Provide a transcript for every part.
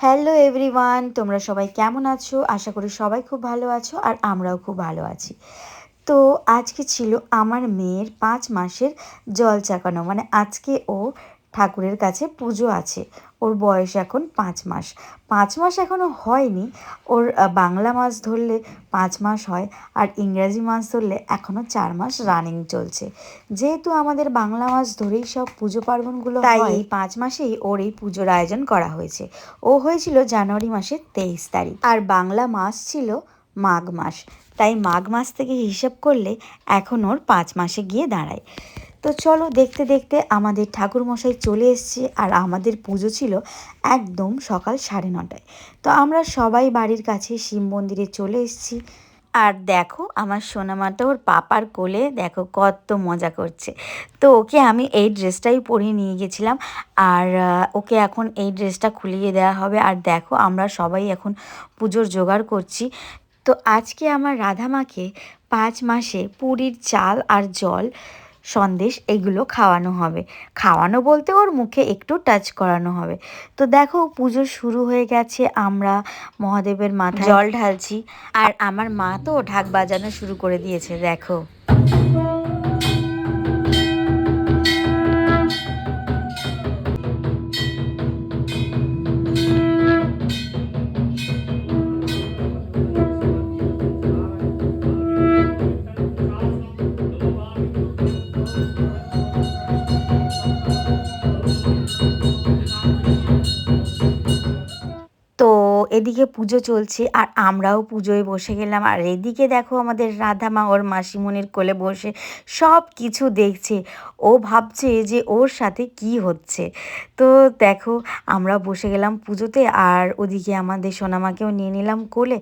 Hello everyone, তোমরা সবাই কেমন আছো? আশা করি সবাই খুব ভালো আছো আর আমরাও খুব ভালো আছি। তো আজকে ছিল আমার মেয়ের ৫ মাসের জল চাকানো, মানে আজকে ও ঠাকুরের কাছে পুজো আছে। ওর বয়স এখন ৫ মাস। ৫ মাস এখনও হয়নি। ওর বাংলা মাস ধরলে ৫ মাস হয়, আর ইংরাজি মাস ধরলে এখনও ৪ মাস রানিং চলছে। যেহেতু আমাদের বাংলা মাস ধরেই সব পুজো পার্বণগুলো হয়, তাই এই ৫ মাসেই ওর এই পুজোর আয়োজন করা হয়েছে। ও হয়েছিল জানুয়ারি মাসের ২৩ তারিখ, আর বাংলা মাস ছিল মাঘ মাস। তাই মাঘ মাস থেকে হিসাব করলে এখন ওর ৫ মাসে গিয়ে দাঁড়ায়। তো চলো, দেখতে দেখতে আমাদের ঠাকুরমশাই চলে এসছে, আর আমাদের পুজো ছিল একদম সকাল ৯:৩০টায়। তো আমরা সবাই বাড়ির কাছে শিব মন্দিরে চলে এসেছি। আর দেখো আমার সোনামাটা ওর পাপার কোলে দেখো কত মজা করছে। তো ওকে আমি এই ড্রেসটাই পরিয়ে নিয়ে গেছিলাম, আর ওকে এখন এই ড্রেসটা খুলিয়ে দেওয়া হবে। আর দেখো আমরা সবাই এখন পুজোর জোগাড় করছি। তো আজকে আমার রাধামাকে ৫ মাসে পুরীর চাল আর জল, সন্দেশ এগুলো খাওয়ানো হবে। খাওয়ানো বলতে ওর মুখে একটু টাচ করানো হবে। তো দেখো পুজো শুরু হয়ে গেছে, আমরা মহাদেবের মাথায় জল ঢালছি, আর আমার মা তো ঢাক বাজানো শুরু করে দিয়েছে দেখো। তো এদিকে পুজো চলছে আর আমরাও পুজোয় বসে গেলাম। আর এদিকে দেখো আমাদের রাধামা ওর মাসিমণির কোলে বসে সব কিছু দেখছে। ও ভাবছে যে ওর সাথে কি হচ্ছে। তো দেখো আমরা বসে গেলাম পুজোতে, আর ওদিকে আমাদের সোনামাকেও নিয়ে নিলাম কোলে।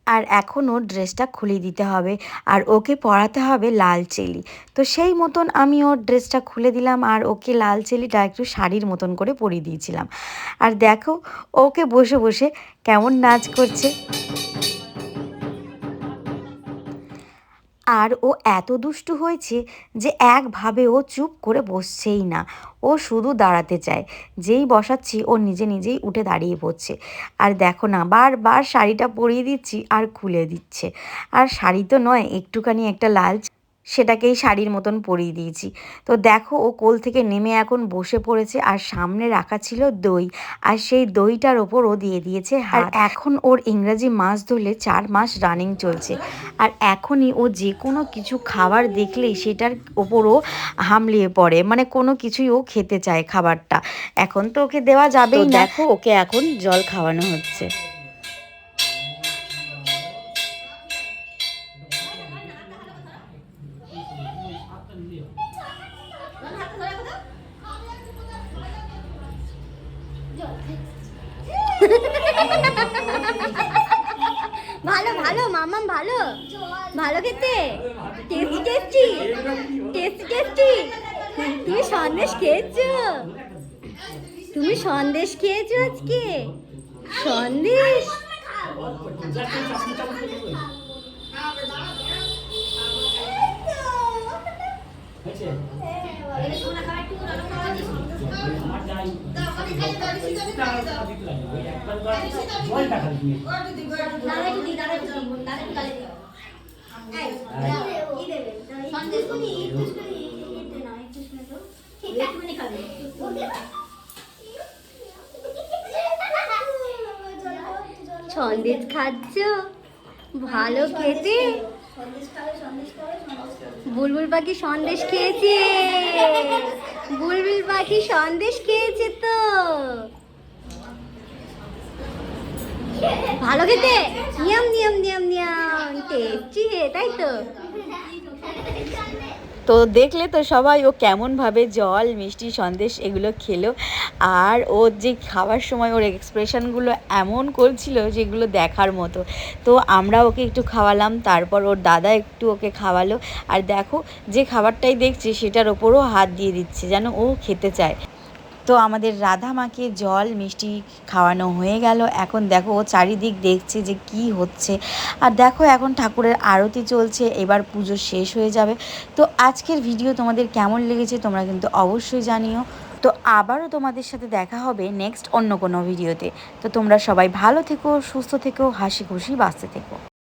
আর এখন ওর ড্রেসটা খুলে দিতে হবে, আর ওকে পরাতে হবে লাল চেলি। তো সেই মতন আমি ওর ড্রেসটা খুলে দিলাম, আর ওকে লাল চেলিটা একটু শাড়ির মতন করে পরিয়ে দিয়েছিলাম। আর দেখো ওকে বসে বসে কেমন নাচ করছে। আর ও এত দুষ্টু হয়েছে যে একভাবে ও চুপ করে বসছেই না, ও শুধু দাঁড়াতে চায়। যেই বসাচ্ছি ও নিজে নিজেই উঠে দাঁড়িয়ে পড়ছে। আর দেখো না, বারবার শাড়িটা পরিয়ে দিচ্ছি আর খুলে দিচ্ছে। আর শাড়ি তো নয়, একটুখানি একটা লাল সেটাকেই শাড়ির মতন পরিয়ে দিয়েছি। তো দেখো ও কোল থেকে নেমে এখন বসে পড়েছে, আর সামনে রাখা ছিল দই, আর সেই দইটার ওপর ও দিয়ে দিয়েছে হাত। আর এখন ওর ইংরাজি মাস ধরলে ৪ মাস রানিং চলছে। আর এখনই ও যে কোনো কিছু খাবার দেখলেই সেটার ওপরও হামলিয়ে পড়ে, মানে কোনো কিছুই ও খেতে চায় খাবারটা। এখন তো ওকে দেওয়া যাবেই না। দেখো ওকে এখন জল খাওয়ানো হচ্ছে। ভালো ভালো মামাম ভালো ভালো খেতে টেস্টি টেস্টি টেস্টি টেস্টি। তুমি সন্দেশ খেয়েছো? তুমি সন্দেশ খেয়েছো আজকে? সন্দেশ সন্দেশ খাচ্ছ? ভালো খেতে। বুলবুল পাখি সন্দেশ খেয়েছে, বুলবুল পাখি সন্দেশ খেয়েছে। তো ভালো খেতে, নিয়ম নিয়ম নিয়ম নিয়ম টেস্টি, তাই তো। তো দেখলে তো সবাই ও কেমনভাবে জল মিষ্টি সন্দেশ এগুলো খেলো। আর ওর যে খাওয়ার সময় ওর এক্সপ্রেশনগুলো এমন করছিল যেগুলো দেখার মতো। তো আমরা ওকে একটু খাওয়ালাম, তারপর ওর দাদা একটু ওকে খাওয়ালো। আর দেখো যে খাবারটাই দেখছে সেটার ওপরও হাত দিয়ে দিচ্ছে যেন ও খেতে চায়। তো আমাদের রাধা মাকে জল মিষ্টি খাওয়ানো হয়ে গেল। এখন দেখো ও চারিদিক দেখছে যে কি হচ্ছে। আর দেখো এখন ঠাকুরের আরতি চলছে, এবার পুজো শেষ হয়ে যাবে। তো আজকের ভিডিও তোমাদের কেমন লেগেছে তোমরা কিন্তু অবশ্যই জানিও। তো আবারও তোমাদের সাথে দেখা হবে নেক্সট অন্য কোনো ভিডিওতে। তো তোমরা সবাই ভালো থেকো, সুস্থ থেকো, হাসি খুশি বাঁচতে থেকো।